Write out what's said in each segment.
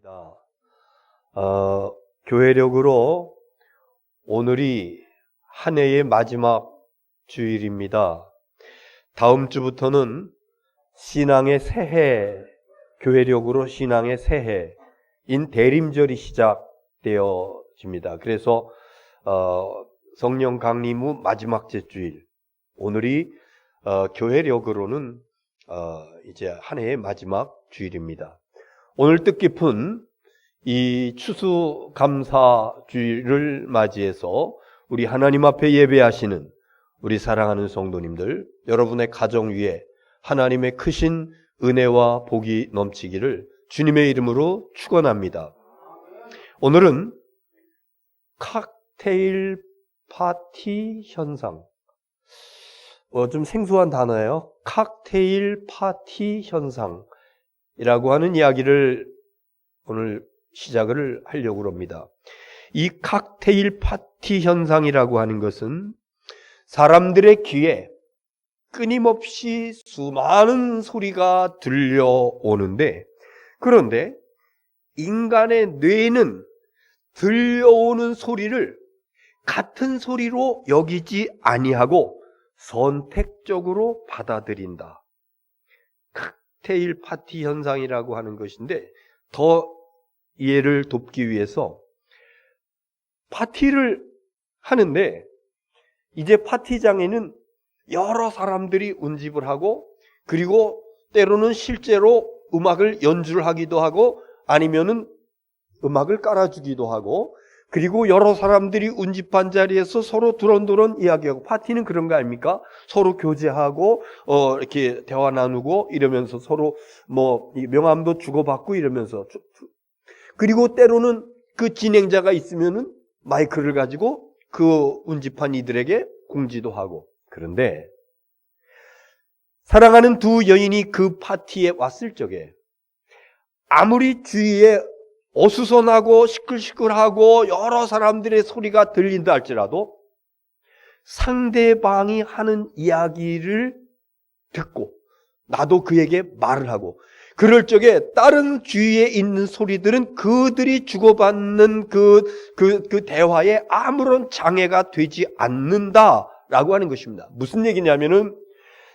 입니다. 교회력으로 오늘이 한 해의 마지막 주일입니다. 다음 주부터는 신앙의 새해, 교회력으로 신앙의 새해인 대림절이 시작되어집니다. 그래서 성령 강림 후 마지막 제주일, 오늘이 교회력으로는 이제 한 해의 마지막 주일입니다. 오늘 뜻깊은 이 추수감사주일을 맞이해서 우리 하나님 앞에 예배하시는 우리 사랑하는 성도님들, 여러분의 가정 위에 하나님의 크신 은혜와 복이 넘치기를 주님의 이름으로 축원합니다. 오늘은 칵테일 파티 현상, 좀 생소한 단어예요. 칵테일 파티 현상이라고 하는 이야기를 오늘 시작을 하려고 합니다. 이 칵테일 파티 현상이라고 하는 것은 사람들의 귀에 끊임없이 수많은 소리가 들려오는데, 그런데 인간의 뇌는 들려오는 소리를 같은 소리로 여기지 아니하고 선택적으로 받아들인다. 칵테일 파티 현상이라고 하는 것인데, 더 이해를 돕기 위해서 파티를 하는데, 이제 파티장에는 여러 사람들이 운집을 하고, 그리고 때로는 실제로 음악을 연주를 하기도 하고, 아니면은 음악을 깔아주기도 하고, 그리고 여러 사람들이 운집한 자리에서 서로 두런두런 이야기하고, 파티는 그런 거 아닙니까? 서로 교제하고 이렇게 대화 나누고 이러면서 서로 명함도 주고받고 이러면서, 그리고 때로는 그 진행자가 있으면은 마이크를 가지고 그 운집한 이들에게 공지도 하고. 그런데 사랑하는 두 여인이 그 파티에 왔을 적에 아무리 주위에 어수선하고 시끌시끌하고 여러 사람들의 소리가 들린다 할지라도 상대방이 하는 이야기를 듣고 나도 그에게 말을 하고, 그럴 적에 다른 주위에 있는 소리들은 그들이 주고받는 그 대화에 아무런 장애가 되지 않는다라고 하는 것입니다. 무슨 얘기냐면은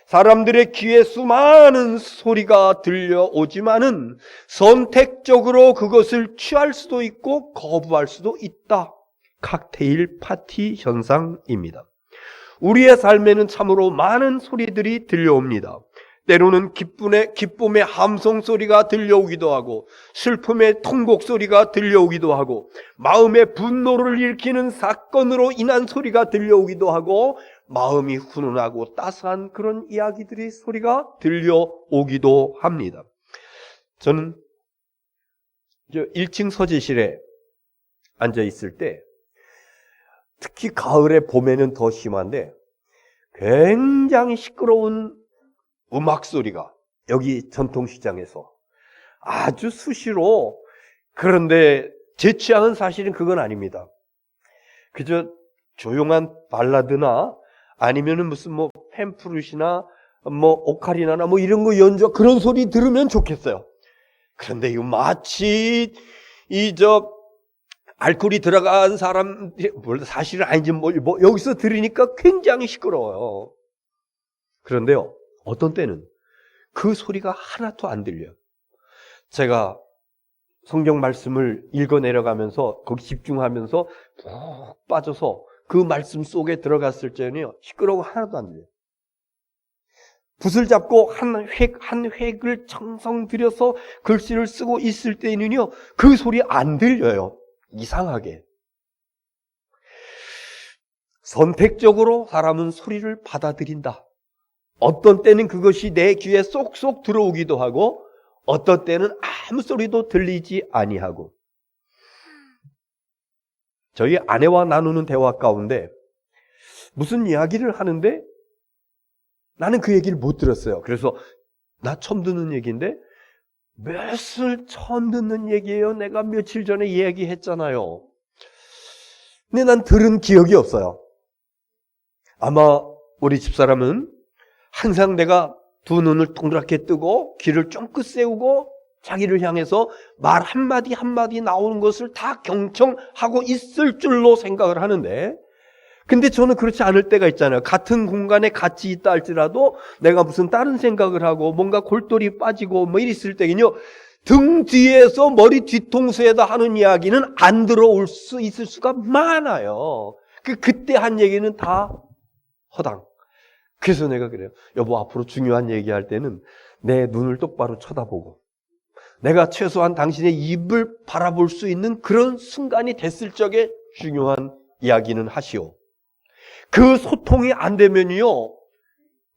사람들의 귀에 수많은 소리가 들려오지만은 선택적으로 그것을 취할 수도 있고 거부할 수도 있다. 칵테일 파티 현상입니다. 우리의 삶에는 참으로 많은 소리들이 들려옵니다. 때로는 기쁨의 함성 소리가 들려오기도 하고, 슬픔의 통곡 소리가 들려오기도 하고, 마음의 분노를 일으키는 사건으로 인한 소리가 들려오기도 하고, 마음이 훈훈하고 따스한 그런 이야기들이 소리가 들려오기도 합니다. 저는 1층 서재실에 앉아 있을 때, 특히 가을에 봄에는 더 심한데 굉장히 시끄러운 음악 소리가 여기 전통시장에서 아주 수시로, 그런데 제 취향은 사실은 그건 아닙니다. 그저 조용한 발라드나 아니면은 무슨 팸프루시나 오카리나나 이런 거 연주, 그런 소리 들으면 좋겠어요. 그런데 이거 마치 알코올이 들어간 사람, 사실은 아닌지 여기서 들으니까 굉장히 시끄러워요. 그런데요, 어떤 때는 그 소리가 하나도 안 들려요. 제가 성경 말씀을 읽어 내려가면서 거기 집중하면서 푹 빠져서 그 말씀 속에 들어갔을 때는요, 시끄러워 하나도 안 들려요. 붓을 잡고 한 획을 정성 들여서 글씨를 쓰고 있을 때는요, 그 소리 안 들려요. 이상하게. 선택적으로 사람은 소리를 받아들인다. 어떤 때는 그것이 내 귀에 쏙쏙 들어오기도 하고, 어떤 때는 아무 소리도 들리지 아니하고. 저희 아내와 나누는 대화 가운데 무슨 이야기를 하는데 나는 그 얘기를 못 들었어요. 그래서 나 처음 듣는 얘기인데, 몇을 처음 듣는 얘기예요. 내가 며칠 전에 얘기했잖아요. 근데 난 들은 기억이 없어요. 아마 우리 집사람은 항상 내가 두 눈을 동그랗게 뜨고 귀를 쫑긋 세우고 자기를 향해서 말 한마디 한마디 나오는 것을 다 경청하고 있을 줄로 생각을 하는데, 근데 저는 그렇지 않을 때가 있잖아요. 같은 공간에 같이 있다 할지라도 내가 무슨 다른 생각을 하고 뭔가 골똘히 빠지고 뭐 이랬을 때는요, 등 뒤에서 머리 뒤통수에다 하는 이야기는 안 들어올 수 있을 수가 많아요. 그때 한 얘기는 다 허당. 그래서 내가 그래요. 여보, 앞으로 중요한 얘기할 때는 내 눈을 똑바로 쳐다보고 내가 최소한 당신의 입을 바라볼 수 있는 그런 순간이 됐을 적에 중요한 이야기는 하시오. 그 소통이 안 되면요,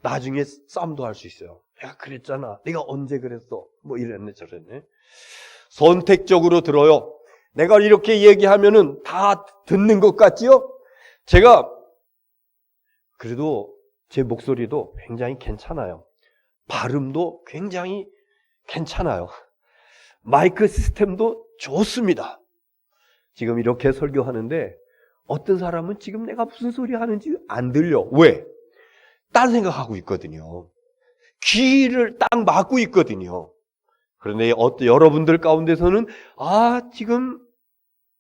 나중에 싸움도 할 수 있어요. 내가 그랬잖아. 내가 언제 그랬어. 뭐 이랬네 저랬네. 선택적으로 들어요. 내가 이렇게 얘기하면은 다 듣는 것 같지요? 제가 그래도 제 목소리도 굉장히 괜찮아요. 발음도 굉장히 괜찮아요. 마이크 시스템도 좋습니다. 지금 이렇게 설교하는데 어떤 사람은 지금 내가 무슨 소리 하는지 안 들려. 왜? 딴 생각하고 있거든요. 귀를 딱 막고 있거든요. 그런데 여러분들 가운데서는 지금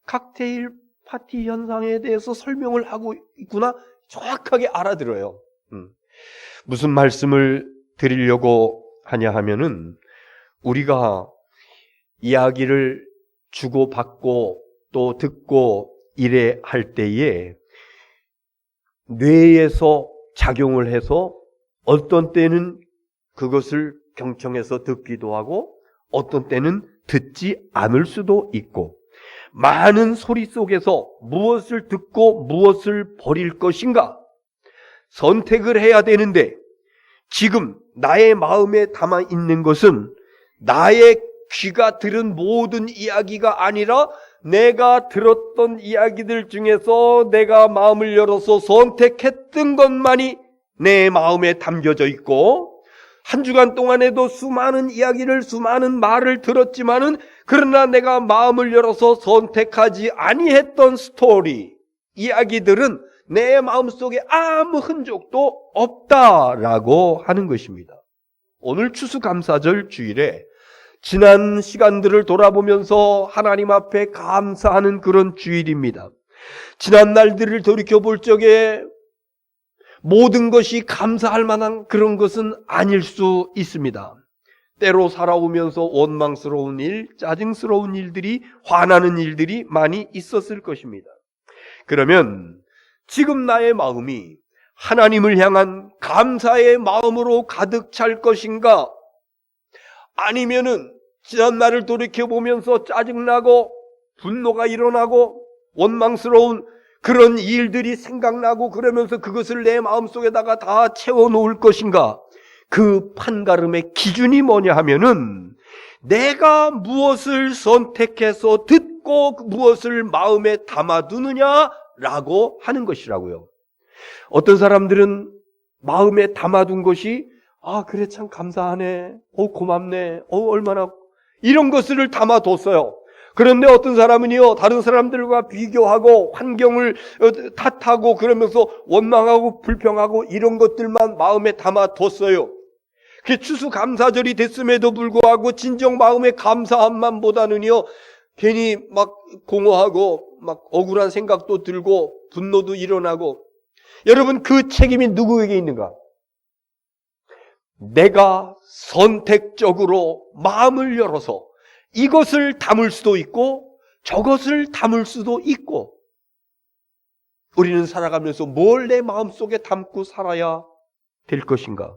칵테일 파티 현상에 대해서 설명을 하고 있구나, 정확하게 알아들어요. 무슨 말씀을 드리려고 하냐 하면은, 우리가 이야기를 주고받고 또 듣고 이래 할 때에 뇌에서 작용을 해서 어떤 때는 그것을 경청해서 듣기도 하고 어떤 때는 듣지 않을 수도 있고, 많은 소리 속에서 무엇을 듣고 무엇을 버릴 것인가 선택을 해야 되는데, 지금 나의 마음에 담아 있는 것은 나의 귀가 들은 모든 이야기가 아니라 내가 들었던 이야기들 중에서 내가 마음을 열어서 선택했던 것만이 내 마음에 담겨져 있고, 한 주간 동안에도 수많은 이야기를, 수많은 말을 들었지만은, 그러나 내가 마음을 열어서 선택하지 아니했던 스토리, 이야기들은 내 마음속에 아무 흔적도 없다라고 하는 것입니다. 오늘 추수감사절 주일에 지난 시간들을 돌아보면서 하나님 앞에 감사하는 그런 주일입니다. 지난 날들을 돌이켜볼 적에 모든 것이 감사할 만한 그런 것은 아닐 수 있습니다. 때로 살아오면서 원망스러운 일, 짜증스러운 일들이, 화나는 일들이 많이 있었을 것입니다. 그러면 지금 나의 마음이 하나님을 향한 감사의 마음으로 가득 찰 것인가? 아니면은 지난 날을 돌이켜보면서 짜증나고 분노가 일어나고 원망스러운 그런 일들이 생각나고 그러면서 그것을 내 마음속에다가 다 채워놓을 것인가? 그 판가름의 기준이 뭐냐 하면은, 내가 무엇을 선택해서 듣고 무엇을 마음에 담아두느냐라고 하는 것이라고요. 어떤 사람들은 마음에 담아둔 것이 그래, 참 감사하네, 고맙네, 얼마나, 이런 것을 담아뒀어요. 그런데 어떤 사람은요, 다른 사람들과 비교하고 환경을 탓하고 그러면서 원망하고 불평하고 이런 것들만 마음에 담아뒀어요. 그 추수감사절이 됐음에도 불구하고 진정 마음의 감사함만보다는요, 괜히 막 공허하고 막 억울한 생각도 들고 분노도 일어나고. 여러분, 그 책임이 누구에게 있는가? 내가 선택적으로 마음을 열어서 이것을 담을 수도 있고 저것을 담을 수도 있고, 우리는 살아가면서 뭘 내 마음속에 담고 살아야 될 것인가?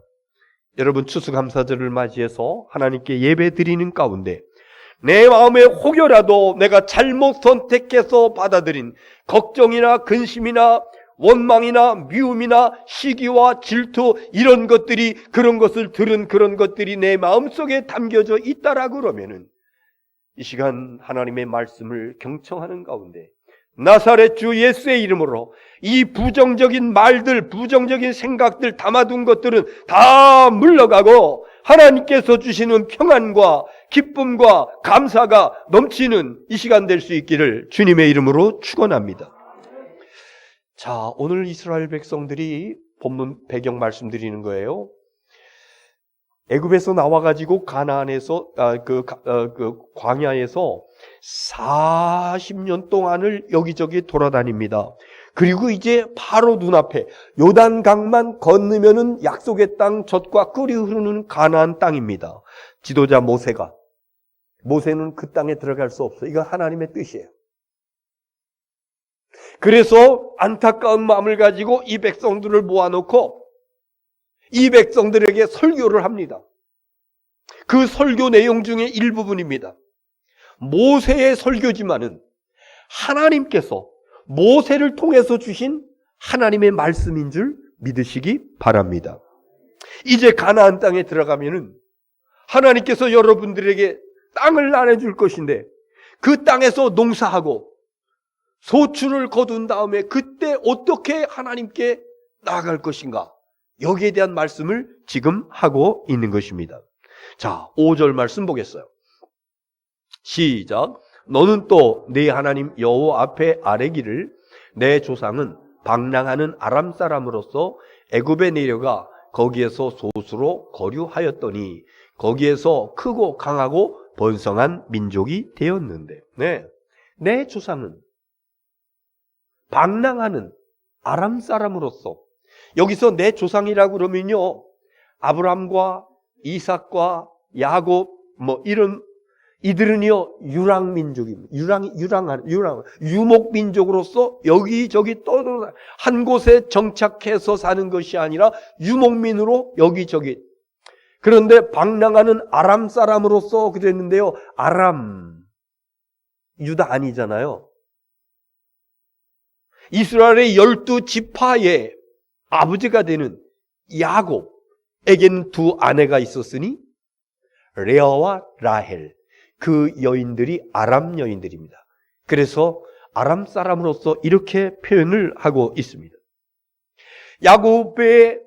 여러분, 추수감사절을 맞이해서 하나님께 예배 드리는 가운데 내 마음에 혹여라도 내가 잘못 선택해서 받아들인 걱정이나 근심이나 원망이나 미움이나 시기와 질투, 이런 것들이, 그런 것을 들은 그런 것들이 내 마음속에 담겨져 있다라고 그러면은, 이 시간 하나님의 말씀을 경청하는 가운데 나사렛 주 예수의 이름으로 이 부정적인 말들, 부정적인 생각들 담아둔 것들은 다 물러가고 하나님께서 주시는 평안과 기쁨과 감사가 넘치는 이 시간 될 수 있기를 주님의 이름으로 축원합니다. 자, 오늘 이스라엘 백성들이 본문 배경 말씀드리는 거예요. 애굽에서 나와가지고 가나안에서 그 광야에서 40년 동안을 여기저기 돌아다닙니다. 그리고 이제 바로 눈앞에 요단강만 건너면은 약속의 땅 젖과 꿀이 흐르는 가나안 땅입니다. 지도자 모세는 그 땅에 들어갈 수 없어요. 이건 하나님의 뜻이에요. 그래서 안타까운 마음을 가지고 이 백성들을 모아놓고 이 백성들에게 설교를 합니다. 그 설교 내용 중에 일부분입니다. 모세의 설교지만은 하나님께서 모세를 통해서 주신 하나님의 말씀인 줄 믿으시기 바랍니다. 이제 가나안 땅에 들어가면은 하나님께서 여러분들에게 땅을 나눠줄 것인데 그 땅에서 농사하고 소출을 거둔 다음에 그때 어떻게 하나님께 나아갈 것인가? 여기에 대한 말씀을 지금 하고 있는 것입니다. 자, 5절 말씀 보겠어요. 시작. 너는 또 네 하나님 여호와 앞에 아뢰기를 내 조상은 방랑하는 아람 사람으로서 애굽에 내려가 거기에서 소수로 거류하였더니 거기에서 크고 강하고 번성한 민족이 되었는데, 내 조상은 방랑하는 아람 사람으로서, 여기서 내 조상이라고 그러면요, 아브람과 이삭과 야곱 이들은요 유랑민족입니다. 유목민족으로서 여기저기 떠돌아 한 곳에 정착해서 사는 것이 아니라 유목민으로 여기저기. 그런데 방랑하는 아람 사람으로서 그랬는데요, 아람 유다 아니잖아요. 이스라엘의 12지파의 아버지가 되는 야곱에게는 두 아내가 있었으니 레아와 라헬, 그 여인들이 아람 여인들입니다. 그래서 아람 사람으로서 이렇게 표현을 하고 있습니다. 야곱의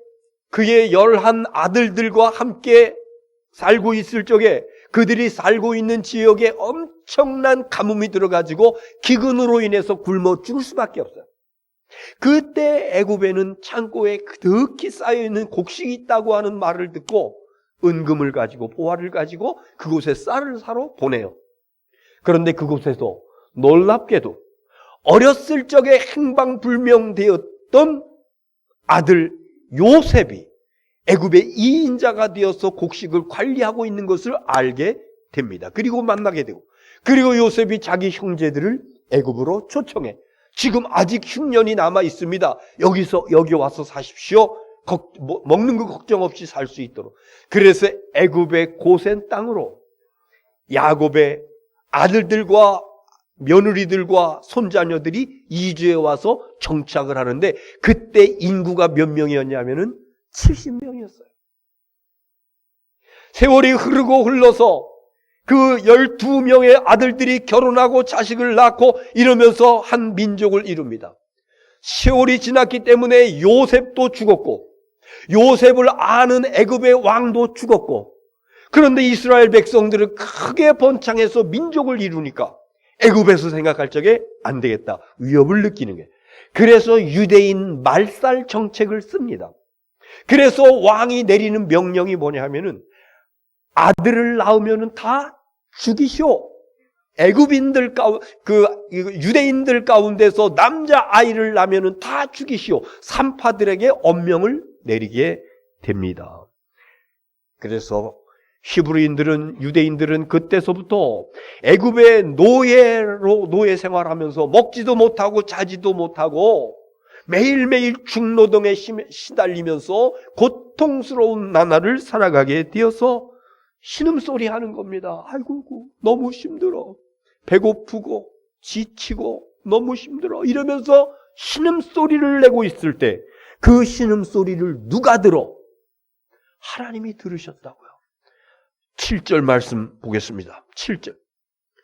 그의 11 아들들과 함께 살고 있을 적에 그들이 살고 있는 지역에 엄청난 가뭄이 들어가지고 기근으로 인해서 굶어 죽을 수밖에 없어요. 그때 애굽에는 창고에 그득히 쌓여있는 곡식이 있다고 하는 말을 듣고 은금을 가지고 보화를 가지고 그곳에 쌀을 사러 보내요. 그런데 그곳에서 놀랍게도 어렸을 적에 행방불명되었던 아들 요셉이 애굽의 2인자가 되어서 곡식을 관리하고 있는 것을 알게 됩니다. 그리고 만나게 되고, 그리고 요셉이 자기 형제들을 애굽으로 초청해. 지금 아직 흉년이 남아 있습니다. 여기 와서 사십시오. 먹는 거 걱정 없이 살 수 있도록. 그래서 애굽의 고센 땅으로 야곱의 아들들과 며느리들과 손자녀들이 이주해 와서 정착을 하는데, 그때 인구가 몇 명이었냐면은 70명이었어요. 세월이 흐르고 흘러서 그 12명의 아들들이 결혼하고 자식을 낳고 이러면서 한 민족을 이룹니다. 세월이 지났기 때문에 요셉도 죽었고, 요셉을 아는 애굽의 왕도 죽었고, 그런데 이스라엘 백성들은 크게 번창해서 민족을 이루니까 애굽에서 생각할 적에 안 되겠다, 위협을 느끼는 게. 그래서 유대인 말살 정책을 씁니다. 그래서 왕이 내리는 명령이 뭐냐 하면은 아들을 낳으면은 다 죽이시오. 애굽인들 유대인들 가운데서 남자 아이를 낳으면은 다 죽이시오. 산파들에게 엄명을 내리게 됩니다. 그래서 유대인들은 그때서부터 애굽의 노예 생활하면서 먹지도 못하고 자지도 못하고 매일매일 중노동에 시달리면서 고통스러운 나날을 살아가게 되어서 신음소리 하는 겁니다. 아이고 너무 힘들어. 배고프고 지치고 너무 힘들어. 이러면서 신음소리를 내고 있을 때 그 신음소리를 누가 들어? 하나님이 들으셨다고요. 7절 말씀 보겠습니다. 7절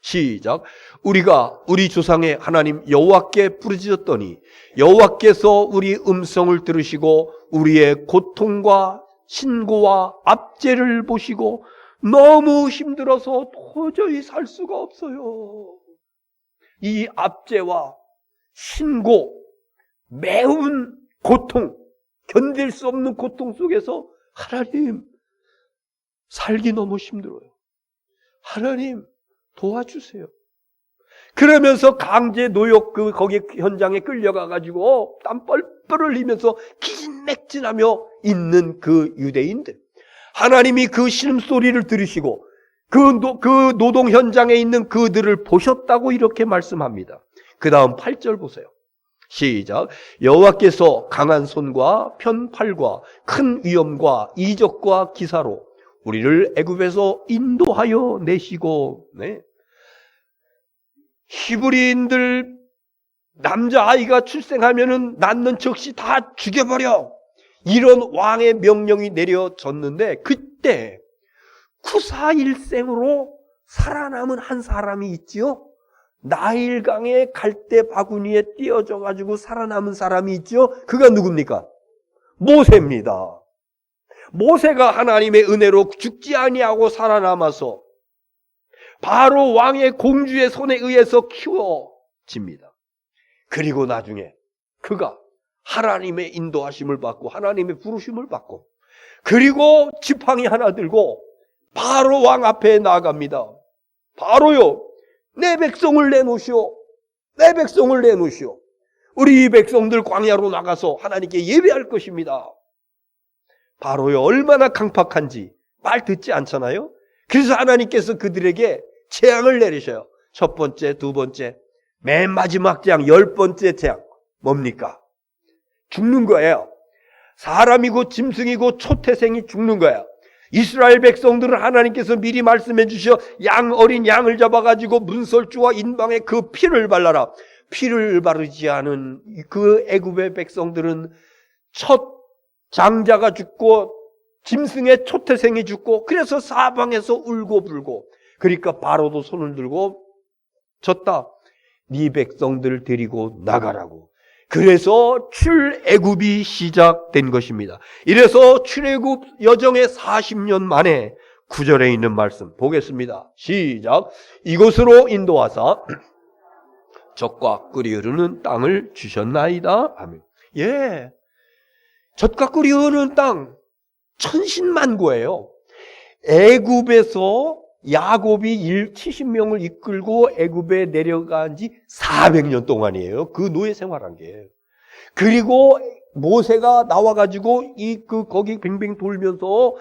시작. 우리가 우리 조상의 하나님 여호와께 부르짖었더니 여호와께서 우리 음성을 들으시고 우리의 고통과 신고와 압제를 보시고 너무 힘들어서 도저히 살 수가 없어요. 이 압제와 신고, 매운 고통, 견딜 수 없는 고통 속에서 하나님, 살기 너무 힘들어요. 하나님 도와주세요. 그러면서 강제 노역 거기 현장에 끌려가가지고 땀 뻘뻘 흘리면서 기진맥진하며 있는 그 유대인들, 하나님이 그 신음소리를 들으시고 그 노동 현장에 있는 그들을 보셨다고 이렇게 말씀합니다. 그 다음 8절 보세요. 시작. 여호와께서 강한 손과 편팔과 큰 위엄과 이적과 기사로 우리를 애굽에서 인도하여 내시고, 네. 히브리인들 남자아이가 출생하면은 낳는 즉시 다 죽여버려, 이런 왕의 명령이 내려졌는데, 그때 구사일생으로 살아남은 한 사람이 있지요. 나일강의 갈대 바구니에 띄어져 가지고 살아남은 사람이 있죠. 그가 누굽니까? 모세입니다. 모세가 하나님의 은혜로 죽지 아니하고 살아남아서 바로 왕의 공주의 손에 의해서 키워집니다. 그리고 나중에 그가 하나님의 인도하심을 받고 하나님의 부르심을 받고, 그리고 지팡이 하나 들고 바로 왕 앞에 나아갑니다. 바로요, 내 백성을 내놓으시오. 내 백성을 내놓으시오. 우리 이 백성들 광야로 나가서 하나님께 예배할 것입니다. 바로요, 얼마나 강팍한지 말 듣지 않잖아요. 그래서 하나님께서 그들에게 재앙을 내리셔요. 첫 번째, 두 번째, 맨 마지막 재앙, 10번째 재앙 뭡니까? 죽는 거예요. 사람이고 짐승이고 초태생이 죽는 거예요. 이스라엘 백성들은 하나님께서 미리 말씀해 주셔, 어린 양을 잡아가지고 문설주와 인방에 그 피를 발라라. 피를 바르지 않은 그 애굽의 백성들은 첫 장자가 죽고 짐승의 초태생이 죽고, 그래서 사방에서 울고 불고, 그러니까 바로도 손을 들고 졌다, 네 백성들 데리고 나가라고. 그래서 출애굽이 시작된 것입니다. 이래서 출애굽 여정의 40년 만에 9절에 있는 말씀 보겠습니다. 시작. 이곳으로 인도하사 젖과 꿀이 흐르는 땅을 주셨나이다. 아멘. 예, 젖과 꿀이 흐르는 땅, 천신만고예요. 애굽에서 야곱이 70명을 이끌고 애굽에 내려간 지 400년 동안이에요. 그 노예 생활한 게. 그리고 모세가 나와가지고 거기 뱅뱅 돌면서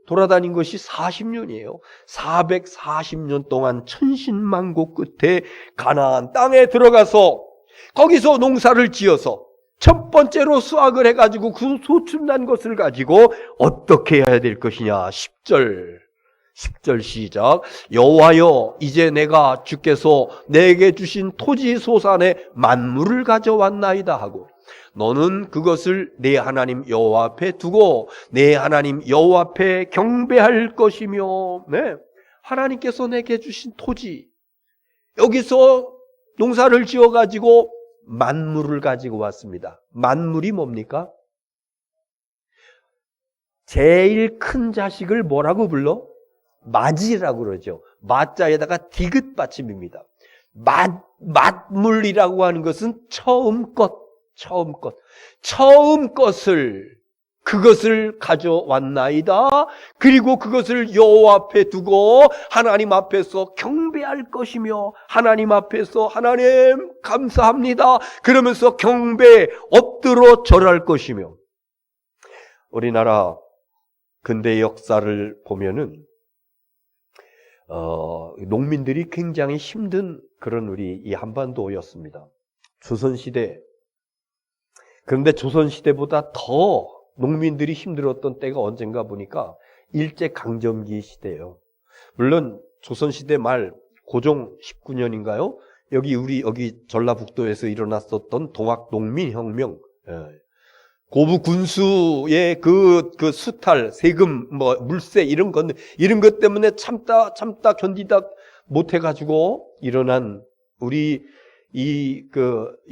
돌아다닌 것이 40년이에요. 440년 동안 천신만고 끝에 가나안 땅에 들어가서 거기서 농사를 지어서 첫 번째로 수확을 해가지고 그 소출난 것을 가지고 어떻게 해야 될 것이냐. 10절 시작. 여호와여, 이제 내가 주께서 내게 주신 토지 소산의 만물을 가져왔나이다 하고, 너는 그것을 내 하나님 여호와 앞에 두고 내 하나님 여호와 앞에 경배할 것이며, 네, 하나님께서 내게 주신 토지, 여기서 농사를 지어가지고 만물을 가지고 왔습니다. 만물이 뭡니까? 제일 큰 자식을 뭐라고 불러? 맞이라고 그러죠. 맞자에다가 디귿 받침입니다. 맞물이라고 하는 것은 처음 것을 그것을 가져왔나이다. 그리고 그것을 여호와 앞에 두고 하나님 앞에서 경배할 것이며, 하나님 앞에서 하나님 감사합니다 그러면서 경배 엎드러 절할 것이며. 우리나라 근대 역사를 보면은 농민들이 굉장히 힘든 그런 우리 이 한반도였습니다. 조선시대. 그런데 조선시대보다 더 농민들이 힘들었던 때가 언젠가 보니까 일제강점기 시대예요. 물론 조선시대 말 고종 19년인가요? 여기 전라북도에서 일어났었던 동학농민혁명, 고부 군수의 그 수탈, 세금, 물세 이런 것 때문에 참다 견디다 못해가지고 일어난 우리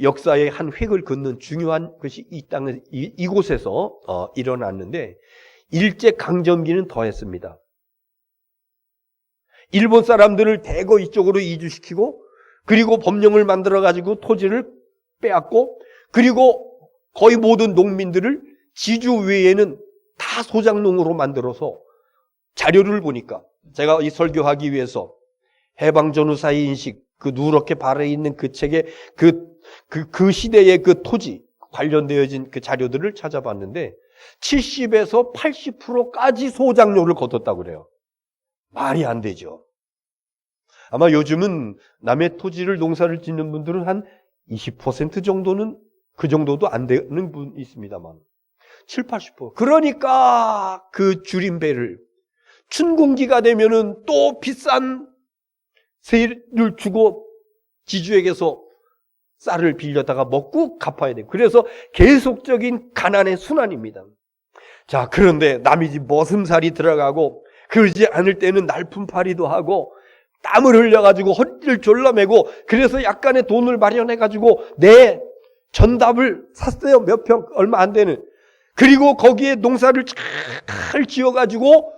역사의 한 획을 긋는 중요한 것이 이 땅에 이곳에서 일어났는데, 일제 강점기는 더했습니다. 일본 사람들을 대거 이쪽으로 이주시키고, 그리고 법령을 만들어가지고 토지를 빼앗고, 그리고 거의 모든 농민들을 지주 외에는 다 소작농으로 만들어서 자료를 보니까 제가 이 설교하기 위해서 해방전후사의 인식, 그 누렇게 발에 있는 그 책에 그 시대의 그 토지 관련되어진 그 자료들을 찾아봤는데 70에서 80%까지 소장료를 거뒀다고 그래요. 말이 안 되죠. 아마 요즘은 남의 토지를 농사를 짓는 분들은 한 20% 정도는 그 정도도 안 되는 분 있습니다만 7, 80%. 그러니까 그 줄임배를 춘궁기가 되면은 또 비싼 세를 주고 지주에게서 쌀을 빌려다가 먹고 갚아야 돼요. 그래서 계속적인 가난의 순환입니다. 자, 그런데 남의 집 머슴살이 들어가고 그러지 않을 때는 날품팔이도 하고 땀을 흘려가지고 허리를 졸라매고 그래서 약간의 돈을 마련해가지고 내 전답을 샀어요. 몇 평 얼마 안 되는. 그리고 거기에 농사를 잘 지어가지고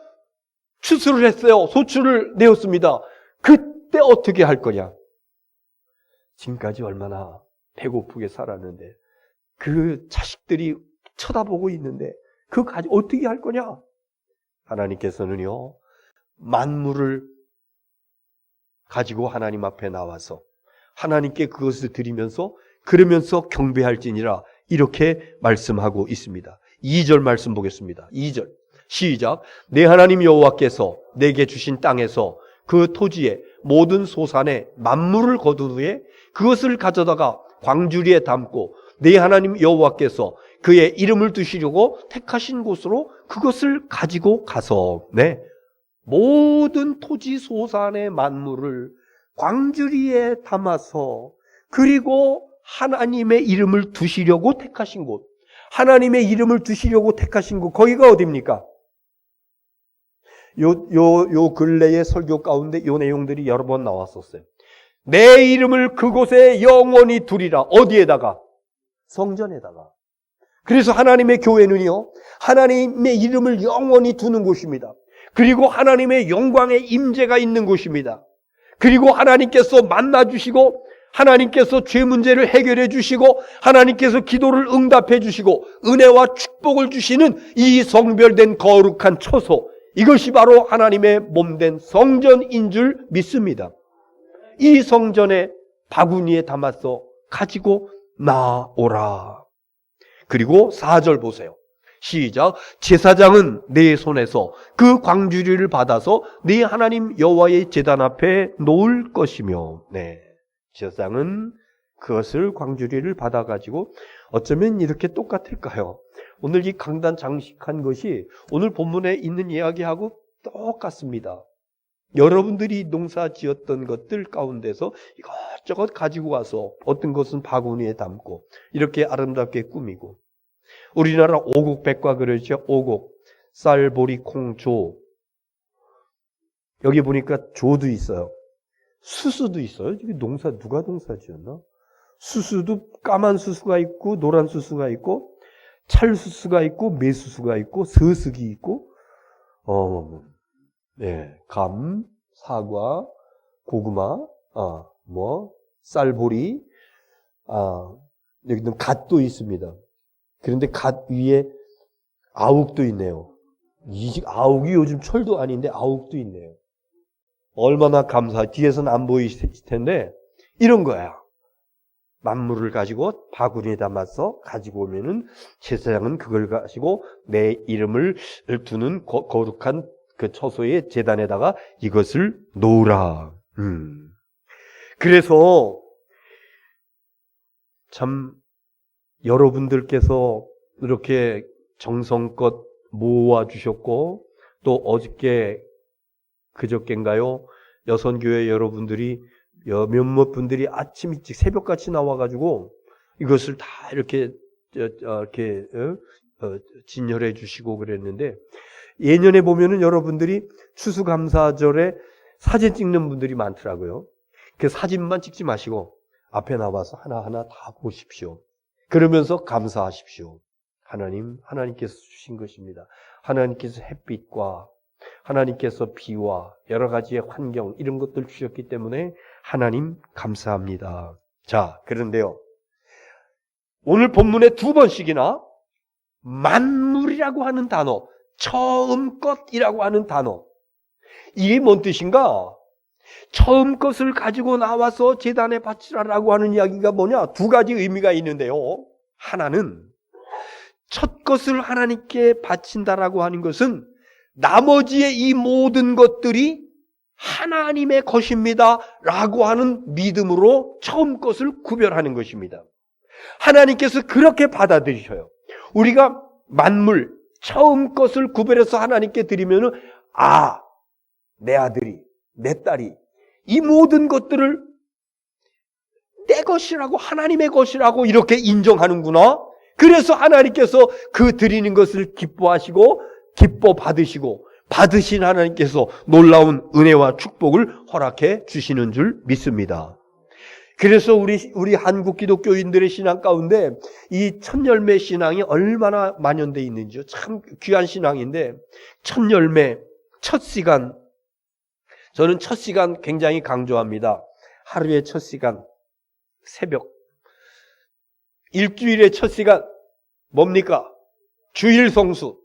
추수를 했어요. 소출을 내었습니다. 그때 어떻게 할 거냐? 지금까지 얼마나 배고프게 살았는데 그 자식들이 쳐다보고 있는데 그거 가지고 어떻게 할 거냐? 하나님께서는요, 만물을 가지고 하나님 앞에 나와서 하나님께 그것을 드리면서 그러면서 경배할지니라 이렇게 말씀하고 있습니다. 2절 말씀 보겠습니다. 2절 시작. 내 하나님 여호와께서 내게 주신 땅에서 그 토지에 모든 소산에 만물을 거둔 후에 그것을 가져다가 광주리에 담고 내 하나님 여호와께서 그의 이름을 두시려고 택하신 곳으로 그것을 가지고 가서 모든 토지 소산의 만물을 광주리에 담아서 그리고 하나님의 이름을 두시려고 택하신 곳, 하나님의 이름을 두시려고 택하신 곳, 거기가 어디입니까? 요 근래의 설교 가운데 요 내용들이 여러 번 나왔었어요. 내 이름을 그곳에 영원히 두리라. 어디에다가? 성전에다가. 그래서 하나님의 교회는요, 하나님의 이름을 영원히 두는 곳입니다. 그리고 하나님의 영광의 임재가 있는 곳입니다. 그리고 하나님께서 만나주시고 하나님께서 죄 문제를 해결해 주시고 하나님께서 기도를 응답해 주시고 은혜와 축복을 주시는 이 성별된 거룩한 처소, 이것이 바로 하나님의 몸된 성전인 줄 믿습니다. 이 성전에 바구니에 담아서 가지고 나오라. 그리고 4절 보세요. 시작. 제사장은 내 손에서 그 광주리를 받아서 네 하나님 여호와의 제단 앞에 놓을 것이며, 제사장은 그것을 광주리를 받아가지고 어쩌면 이렇게 똑같을까요? 오늘 이 강단 장식한 것이 오늘 본문에 있는 이야기하고 똑같습니다. 여러분들이 농사 지었던 것들 가운데서 이것저것 가지고 와서 어떤 것은 바구니에 담고 이렇게 아름답게 꾸미고, 우리나라 오곡백과 그러죠. 오곡, 쌀, 보리, 콩, 조. 여기 보니까 조도 있어요. 수수도 있어요. 이게 누가 농사 지었나? 수수도 까만 수수가 있고 노란 수수가 있고 찰수수가 있고 매수수가 있고 서숙이 있고 감, 사과, 고구마, 쌀보리, 여기는 갓도 있습니다. 그런데 갓 위에 아욱도 있네요. 아욱이 요즘 철도 아닌데 아욱도 있네요. 얼마나 뒤에서는 안 보이실 텐데 이런 거야. 만물을 가지고 바구니에 담아서 가지고 오면은 제사장은 그걸 가지고 내 이름을 두는 거룩한 그 처소의 제단에다가 이것을 놓으라. 그래서 참 여러분들께서 이렇게 정성껏 모아주셨고 또 어저께 그저께인가요? 여선교회 여러분들이 몇몇 분들이 아침 일찍 새벽같이 나와가지고 이것을 다 이렇게 진열해 주시고 그랬는데, 예년에 보면은 여러분들이 추수감사절에 사진 찍는 분들이 많더라고요. 그 사진만 찍지 마시고 앞에 나와서 하나하나 다 보십시오. 그러면서 감사하십시오. 하나님께서 주신 것입니다. 하나님께서 햇빛과 하나님께서 비와 여러 가지의 환경 이런 것들 주셨기 때문에 하나님 감사합니다. 자, 그런데요, 오늘 본문에 2번씩이나 만물이라고 하는 단어, 처음 것이라고 하는 단어. 이게 뭔 뜻인가? 처음 것을 가지고 나와서 제단에 바치라라고 하는 이야기가 뭐냐? 두 가지 의미가 있는데요. 하나는 첫 것을 하나님께 바친다라고 하는 것은 나머지의 이 모든 것들이 하나님의 것입니다 라고 하는 믿음으로 처음 것을 구별하는 것입니다. 하나님께서 그렇게 받아들이셔요. 우리가 만물 처음 것을 구별해서 하나님께 드리면은 내 아들이, 내 딸이 이 모든 것들을 내 것이라고, 하나님의 것이라고 이렇게 인정하는구나. 그래서 하나님께서 그 드리는 것을 기뻐하시고 기뻐 받으시고 받으신 하나님께서 놀라운 은혜와 축복을 허락해 주시는 줄 믿습니다. 그래서 우리 한국 기독교인들의 신앙 가운데 이 첫열매 신앙이 얼마나 만연되어 있는지요. 참 귀한 신앙인데, 첫열매, 첫 시간, 저는 첫 시간 굉장히 강조합니다. 하루의 첫 시간, 새벽. 일주일의 첫 시간, 뭡니까? 주일 성수.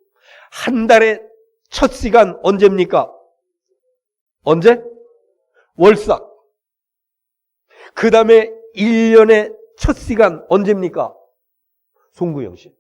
한 달의 첫 시간 언제입니까? 언제? 월삭. 그 다음에 1년의 첫 시간 언제입니까? 송구영신.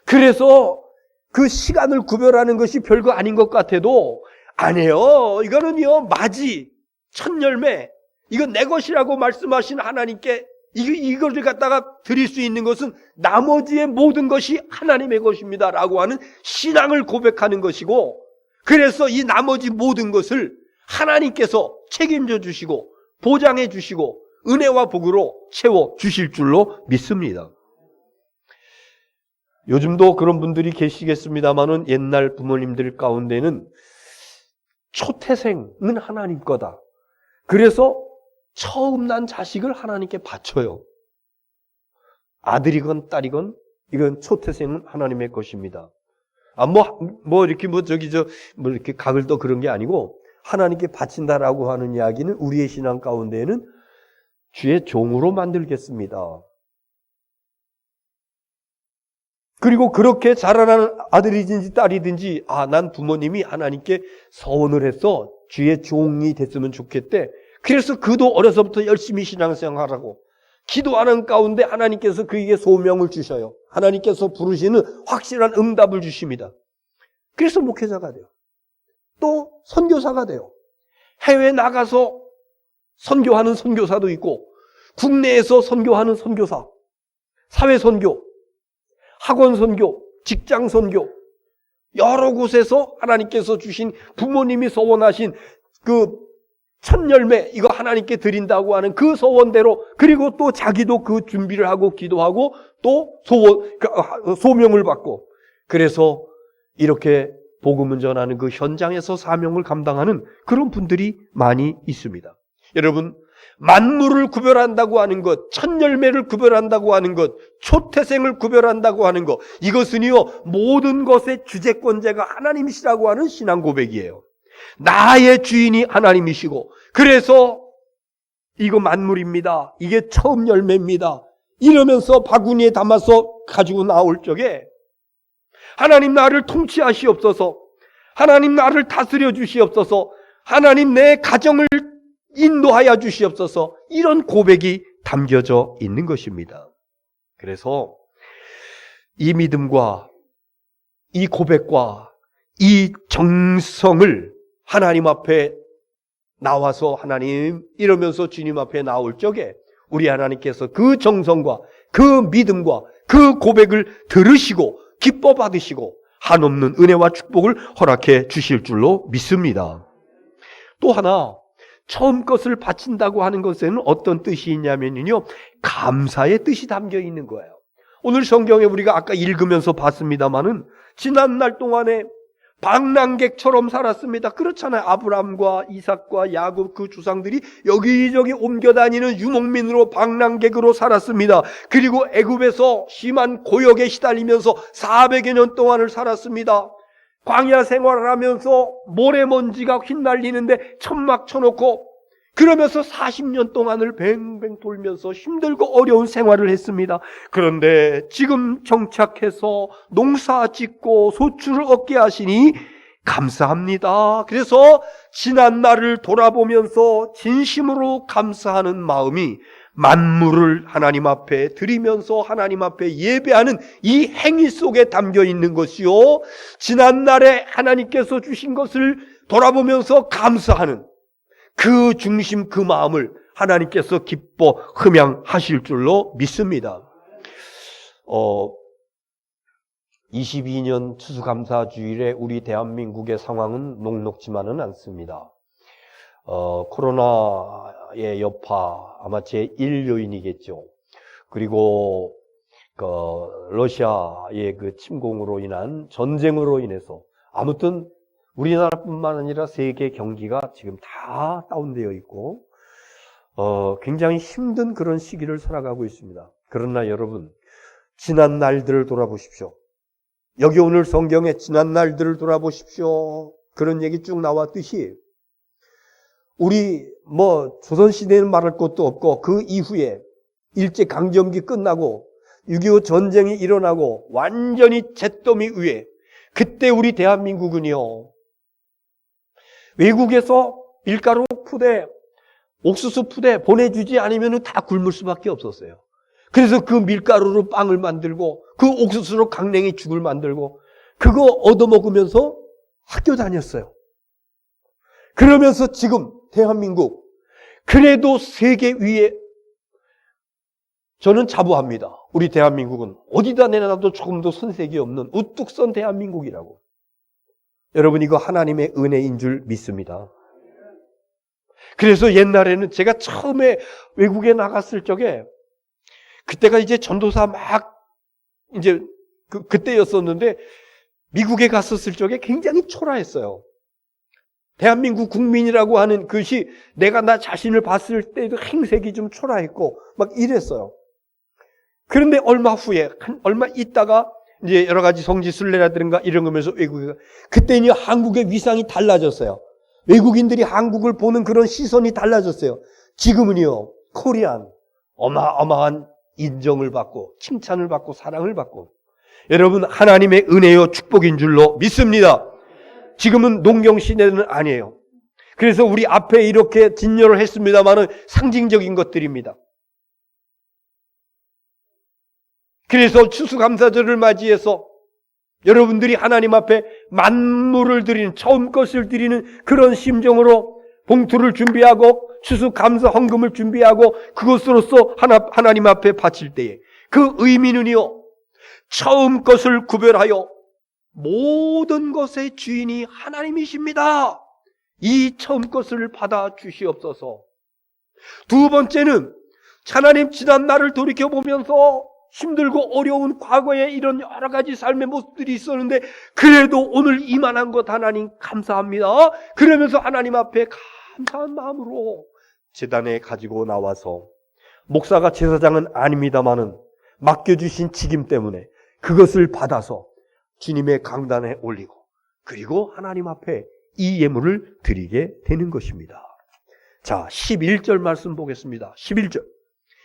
그래서 그 시간을 구별하는 것이 별거 아닌 것 같아도 아니에요. 이거는요, 맞이, 첫열매, 이건 내 것이라고 말씀하신 하나님께 이것을 갖다가 드릴 수 있는 것은 나머지의 모든 것이 하나님의 것입니다 라고 하는 신앙을 고백하는 것이고, 그래서 이 나머지 모든 것을 하나님께서 책임져 주시고 보장해 주시고 은혜와 복으로 채워 주실 줄로 믿습니다. 요즘도 그런 분들이 계시겠습니다만은 옛날 부모님들 가운데는 초태생은 하나님 거다. 그래서 처음 난 자식을 하나님께 바쳐요. 아들이건 딸이건 이건 초태생은 하나님의 것입니다. 이렇게 각을 떠 그런 게 아니고 하나님께 바친다라고 하는 이야기는 우리의 신앙 가운데에는 주의 종으로 만들겠습니다. 그리고 그렇게 자라나는 아들이든지 딸이든지 난 부모님이 하나님께 서원을 해서 주의 종이 됐으면 좋겠대. 그래서 그도 어려서부터 열심히 신앙생활하고 기도하는 가운데 하나님께서 그에게 소명을 주셔요. 하나님께서 부르시는 확실한 응답을 주십니다. 그래서 목회자가 돼요. 또 선교사가 돼요. 해외에 나가서 선교하는 선교사도 있고 국내에서 선교하는 선교사, 사회 선교, 학원 선교, 직장 선교, 여러 곳에서 하나님께서 주신 부모님이 소원하신 그 첫열매 이거 하나님께 드린다고 하는 그 소원대로, 그리고 또 자기도 그 준비를 하고 기도하고 또 소명을 받고, 그래서 이렇게 복음을 전하는 그 현장에서 사명을 감당하는 그런 분들이 많이 있습니다. 여러분, 만물을 구별한다고 하는 것, 첫열매를 구별한다고 하는 것, 초태생을 구별한다고 하는 것, 이것은요 모든 것의 주재권자가 하나님이시라고 하는 신앙 고백이에요. 나의 주인이 하나님이시고, 그래서 이거 만물입니다, 이게 처음 열매입니다 이러면서 바구니에 담아서 가지고 나올 적에 하나님 나를 통치하시옵소서, 하나님 나를 다스려 주시옵소서, 하나님 내 가정을 인도하여 주시옵소서, 이런 고백이 담겨져 있는 것입니다. 그래서 이 믿음과 이 고백과 이 정성을 하나님 앞에 나와서 하나님 이러면서 주님 앞에 나올 적에 우리 하나님께서 그 정성과 그 믿음과 그 고백을 들으시고 기뻐 받으시고 한없는 은혜와 축복을 허락해 주실 줄로 믿습니다. 또 하나, 처음 것을 바친다고 하는 것에는 어떤 뜻이 있냐면요, 감사의 뜻이 담겨 있는 거예요. 오늘 성경에 우리가 아까 읽으면서 봤습니다마는 지난 날 동안에 방랑객처럼 살았습니다. 그렇잖아요. 아브라함과 이삭과 야곱 그 주상들이 여기저기 옮겨다니는 유목민으로 방랑객으로 살았습니다. 그리고 애굽에서 심한 고역에 시달리면서 400여 년 동안을 살았습니다. 광야 생활을 하면서 모래먼지가 휘날리는데 천막 쳐놓고 그러면서 40년 동안을 뱅뱅 돌면서 힘들고 어려운 생활을 했습니다. 그런데 지금 정착해서 농사 짓고 소출을 얻게 하시니 감사합니다. 그래서 지난 날을 돌아보면서 진심으로 감사하는 마음이 만물을 하나님 앞에 드리면서 하나님 앞에 예배하는 이 행위 속에 담겨 있는 것이요, 지난 날에 하나님께서 주신 것을 돌아보면서 감사하는 그 중심, 그 마음을 하나님께서 기뻐 흠양하실 줄로 믿습니다. 22년 추수감사주일에 우리 대한민국의 상황은 녹록지만은 않습니다. 코로나의 여파 아마 제1 요인이겠죠. 그리고 러시아의 그 침공으로 인한 전쟁으로 인해서 아무튼 우리나라뿐만 아니라 세계 경기가 지금 다 다운되어 있고 굉장히 힘든 그런 시기를 살아가고 있습니다. 그러나 여러분, 지난 날들을 돌아보십시오. 여기 오늘 성경에 지난 날들을 돌아보십시오, 그런 얘기 쭉 나왔듯이 우리 조선시대는 말할 것도 없고 그 이후에 일제강점기 끝나고 6.25 전쟁이 일어나고 완전히 잿더미 위에, 그때 우리 대한민국은요, 외국에서 밀가루 푸대, 옥수수 푸대 보내주지 않으면 다 굶을 수밖에 없었어요. 그래서 그 밀가루로 빵을 만들고 그 옥수수로 강냉이 죽을 만들고 그거 얻어먹으면서 학교 다녔어요. 그러면서 지금 대한민국, 그래도 세계 위에 저는 자부합니다. 우리 대한민국은 어디다 내놔도 조금도 손색이 없는 우뚝 선 대한민국이라고. 여러분, 이거 하나님의 은혜인 줄 믿습니다. 그래서 옛날에는 제가 처음에 외국에 나갔을 적에, 그때가 이제 전도사 막 이제 그때였었는데, 미국에 갔었을 적에 굉장히 초라했어요. 대한민국 국민이라고 하는 것이 내가 나 자신을 봤을 때도 행색이 좀 초라했고 막 이랬어요. 그런데 얼마 후에, 얼마 있다가 이제 여러 가지 성지순례라든가 이런 거면서 외국에, 그때는 한국의 위상이 달라졌어요. 외국인들이 한국을 보는 그런 시선이 달라졌어요. 지금은요, 코리안, 어마어마한 인정을 받고 칭찬을 받고 사랑을 받고, 여러분, 하나님의 은혜요 축복인 줄로 믿습니다. 지금은 농경시대는 아니에요. 그래서 우리 앞에 이렇게 진열을 했습니다만은 상징적인 것들입니다. 그래서 추수감사절을 맞이해서 여러분들이 하나님 앞에 만물을 드리는, 처음 것을 드리는 그런 심정으로 봉투를 준비하고 추수감사 헌금을 준비하고 그것으로서 하나님 앞에 바칠 때에 그 의미는요, 처음 것을 구별하여 모든 것의 주인이 하나님이십니다. 이 처음 것을 받아 주시옵소서. 두 번째는 하나님, 지난 날을 돌이켜보면서 힘들고 어려운 과거에 이런 여러 가지 삶의 모습들이 있었는데 그래도 오늘 이만한 것 하나님 감사합니다. 그러면서 하나님 앞에 감사한 마음으로 제단에 가지고 나와서, 목사가 제사장은 아닙니다마는 맡겨주신 직임 때문에 그것을 받아서 주님의 강단에 올리고, 그리고 하나님 앞에 이 예물을 드리게 되는 것입니다. 자, 11절 말씀 보겠습니다. 11절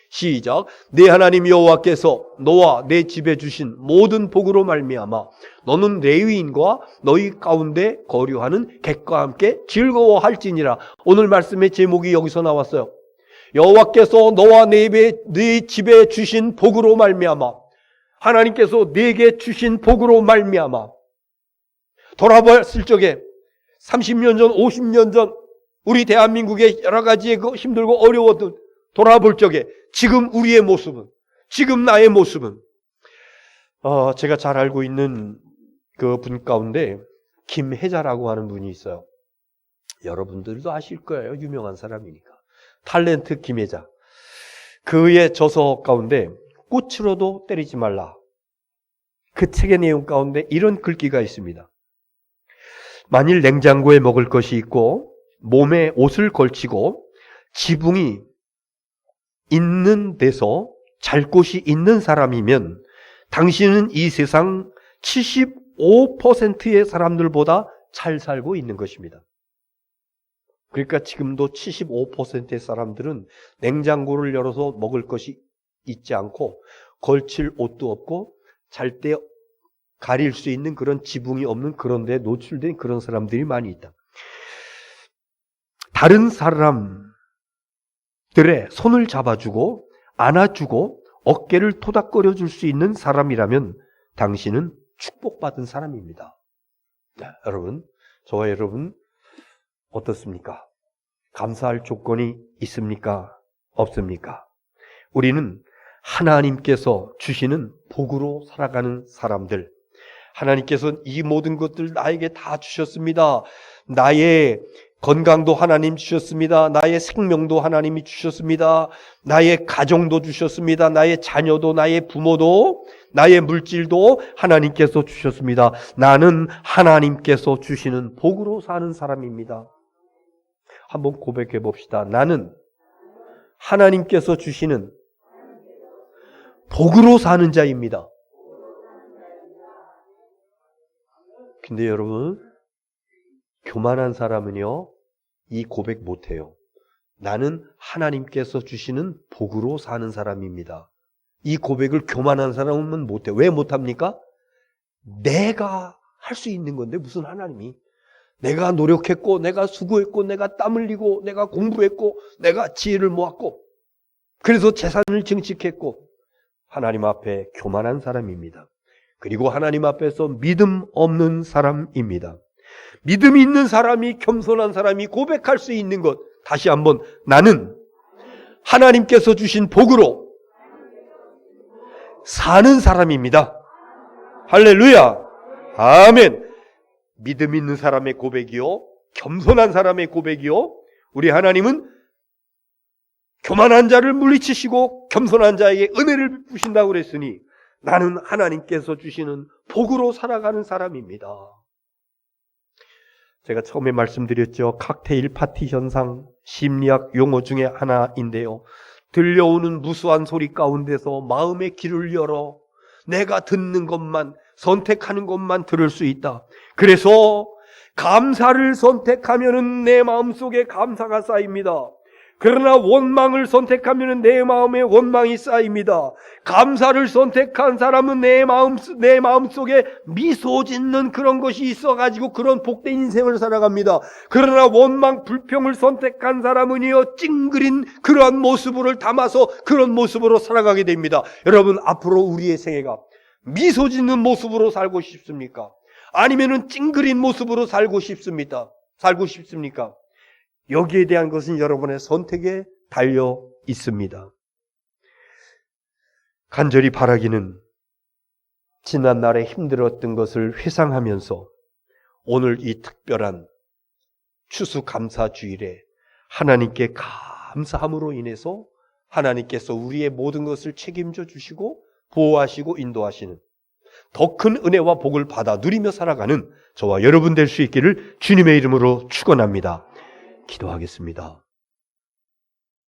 시작. 내 하나님 여호와께서 너와 내 집에 주신 모든 복으로 말미암아 너는 레위인과 너희 가운데 거류하는 객과 함께 즐거워할지니라. 오늘 말씀의 제목이 여기서 나왔어요. 여호와께서 너와 네 집에 주신 복으로 말미암아, 하나님께서 내게 주신 복으로 말미암아, 돌아봤을 적에 30년 전, 50년 전 우리 대한민국의 여러 가지의 그 힘들고 어려웠던 돌아볼 적에 지금 우리의 모습은, 지금 나의 모습은, 제가 잘 알고 있는 그 분 가운데 김혜자라고 하는 분이 있어요. 여러분들도 아실 거예요. 유명한 사람이니까. 탤런트 김혜자. 그의 저서 가운데 꽃으로도 때리지 말라, 그 책의 내용 가운데 이런 글귀가 있습니다. 만일 냉장고에 먹을 것이 있고 몸에 옷을 걸치고 지붕이 있는 데서 잘 곳이 있는 사람이면 당신은 이 세상 75%의 사람들보다 잘 살고 있는 것입니다. 그러니까 지금도 75%의 사람들은 냉장고를 열어서 먹을 것이 있지 않고 걸칠 옷도 없고 잘 때 가릴 수 있는 그런 지붕이 없는 그런 데에 노출된 그런 사람들이 많이 있다. 다른 사람들의 손을 잡아주고 안아주고 어깨를 토닥거려 줄 수 있는 사람이라면 당신은 축복받은 사람입니다. 네, 여러분, 저와 여러분 어떻습니까? 감사할 조건이 있습니까? 없습니까? 우리는 하나님께서 주시는 복으로 살아가는 사람들, 하나님께서 이 모든 것들 나에게 다 주셨습니다. 나의 건강도 하나님 주셨습니다. 나의 생명도 하나님이 주셨습니다. 나의 가정도 주셨습니다. 나의 자녀도, 나의 부모도, 나의 물질도 하나님께서 주셨습니다. 나는 하나님께서 주시는 복으로 사는 사람입니다. 한번 고백해 봅시다. 나는 하나님께서 주시는 복으로 사는 자입니다. 근데 여러분, 교만한 사람은요, 이 고백 못해요. 나는 하나님께서 주시는 복으로 사는 사람입니다. 이 고백을 교만한 사람은 못해요. 왜 못합니까? 내가 할 수 있는 건데 무슨 하나님이. 내가 노력했고, 내가 수고했고, 내가 땀 흘리고, 내가 공부했고, 내가 지혜를 모았고, 그래서 재산을 증식했고, 하나님 앞에 교만한 사람입니다. 그리고 하나님 앞에서 믿음 없는 사람입니다. 믿음이 있는 사람이, 겸손한 사람이 고백할 수 있는 것, 다시 한번, 나는 하나님께서 주신 복으로 사는 사람입니다. 할렐루야! 아멘! 믿음 있는 사람의 고백이요, 겸손한 사람의 고백이요, 우리 하나님은 교만한 자를 물리치시고 겸손한 자에게 은혜를 베푸신다고 그랬으니 나는 하나님께서 주시는 복으로 살아가는 사람입니다. 제가 처음에 말씀드렸죠. 칵테일 파티 현상, 심리학 용어 중에 하나인데요. 들려오는 무수한 소리 가운데서 마음의 길을 열어 내가 듣는 것만, 선택하는 것만 들을 수 있다. 그래서 감사를 선택하면은 내 마음속에 감사가 쌓입니다. 그러나 원망을 선택하면 내 마음에 원망이 쌓입니다. 감사를 선택한 사람은 내 마음속에 미소 짓는 그런 것이 있어가지고 그런 복된 인생을 살아갑니다. 그러나 원망, 불평을 선택한 사람은요, 찡그린 그러한 모습을 담아서 그런 모습으로 살아가게 됩니다. 여러분, 앞으로 우리의 생애가 미소 짓는 모습으로 살고 싶습니까? 아니면은 찡그린 모습으로 살고 싶습니까? 여기에 대한 것은 여러분의 선택에 달려 있습니다. 간절히 바라기는 지난날에 힘들었던 것을 회상하면서 오늘 이 특별한 추수감사주일에 하나님께 감사함으로 인해서 하나님께서 우리의 모든 것을 책임져 주시고 보호하시고 인도하시는 더 큰 은혜와 복을 받아 누리며 살아가는 저와 여러분 될 수 있기를 주님의 이름으로 축원합니다. 기도하겠습니다.